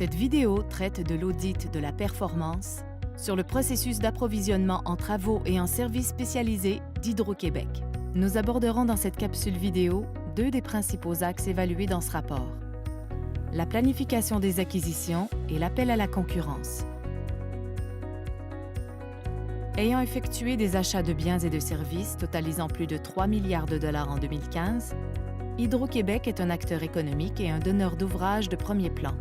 Cette vidéo traite de l'audit de la performance sur le processus d'approvisionnement en travaux et en services spécialisés d'Hydro-Québec. Nous aborderons dans cette capsule vidéo deux des principaux axes évalués dans ce rapport: la planification des acquisitions et l'appel à la concurrence. Ayant effectué des achats de biens et de services totalisant plus de 3 milliards de dollars en 2015, Hydro-Québec est un acteur économique et un donneur d'ouvrages de premier plan.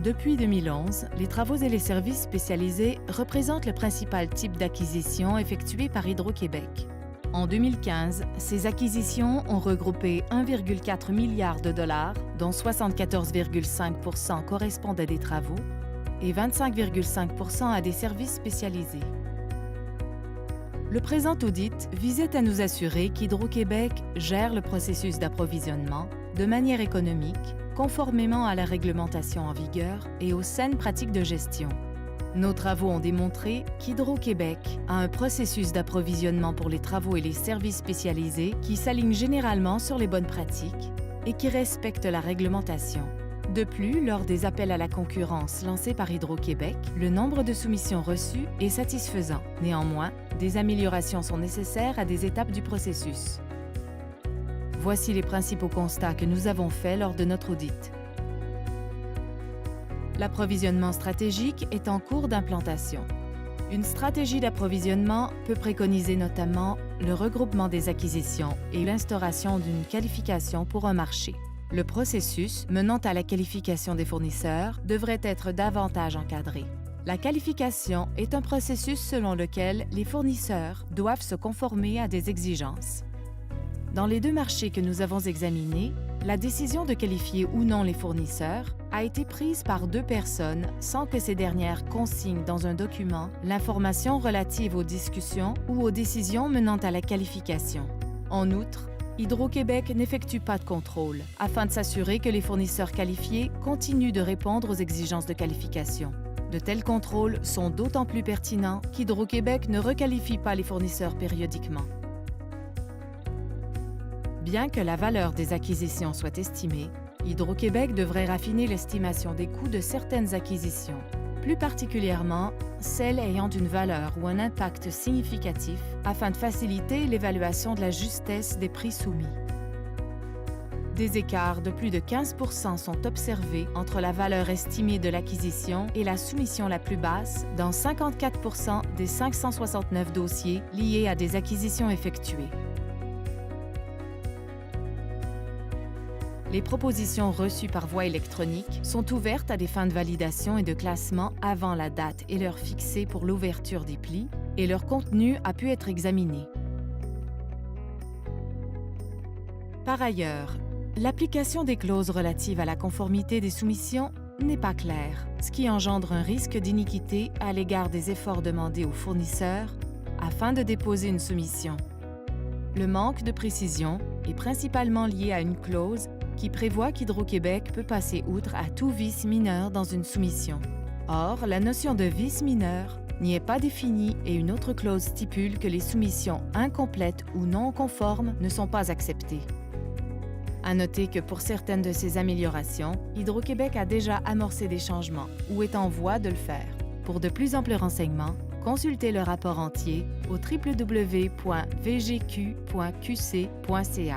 Depuis 2011, les travaux et les services spécialisés représentent le principal type d'acquisition effectuée par Hydro-Québec. En 2015, ces acquisitions ont regroupé 1,4 milliard de dollars, dont 74,5 % correspondent à des travaux et 25,5 % à des services spécialisés. Le présent audit visait à nous assurer qu'Hydro-Québec gère le processus d'approvisionnement de manière économique, conformément à la réglementation en vigueur et aux saines pratiques de gestion. Nos travaux ont démontré qu'Hydro-Québec a un processus d'approvisionnement pour les travaux et les services spécialisés qui s'aligne généralement sur les bonnes pratiques et qui respecte la réglementation. De plus, lors des appels à la concurrence lancés par Hydro-Québec, le nombre de soumissions reçues est satisfaisant. Néanmoins, des améliorations sont nécessaires à des étapes du processus. Voici les principaux constats que nous avons faits lors de notre audit. L'approvisionnement stratégique est en cours d'implantation. Une stratégie d'approvisionnement peut préconiser notamment le regroupement des acquisitions et l'instauration d'une qualification pour un marché. Le processus menant à la qualification des fournisseurs devrait être davantage encadré. La qualification est un processus selon lequel les fournisseurs doivent se conformer à des exigences. Dans les deux marchés que nous avons examinés, la décision de qualifier ou non les fournisseurs a été prise par deux personnes sans que ces dernières consignent dans un document l'information relative aux discussions ou aux décisions menant à la qualification. En outre, Hydro-Québec n'effectue pas de contrôle afin de s'assurer que les fournisseurs qualifiés continuent de répondre aux exigences de qualification. De tels contrôles sont d'autant plus pertinents qu'Hydro-Québec ne requalifie pas les fournisseurs périodiquement. Bien que la valeur des acquisitions soit estimée, Hydro-Québec devrait raffiner l'estimation des coûts de certaines acquisitions, plus particulièrement celles ayant une valeur ou un impact significatif afin de faciliter l'évaluation de la justesse des prix soumis. Des écarts de plus de 15 % sont observés entre la valeur estimée de l'acquisition et la soumission la plus basse dans 54 % des 569 dossiers liés à des acquisitions effectuées. Les propositions reçues par voie électronique sont ouvertes à des fins de validation et de classement avant la date et l'heure fixée pour l'ouverture des plis, et leur contenu a pu être examiné. Par ailleurs, l'application des clauses relatives à la conformité des soumissions n'est pas claire, ce qui engendre un risque d'iniquité à l'égard des efforts demandés aux fournisseurs afin de déposer une soumission. Le manque de précision est principalement lié à une clause qui prévoit qu'Hydro-Québec peut passer outre à tout vice mineur dans une soumission. Or, la notion de vice mineur n'y est pas définie et une autre clause stipule que les soumissions incomplètes ou non conformes ne sont pas acceptées. À noter que pour certaines de ces améliorations, Hydro-Québec a déjà amorcé des changements ou est en voie de le faire. Pour de plus amples renseignements, consultez le rapport entier au www.vgq.qc.ca.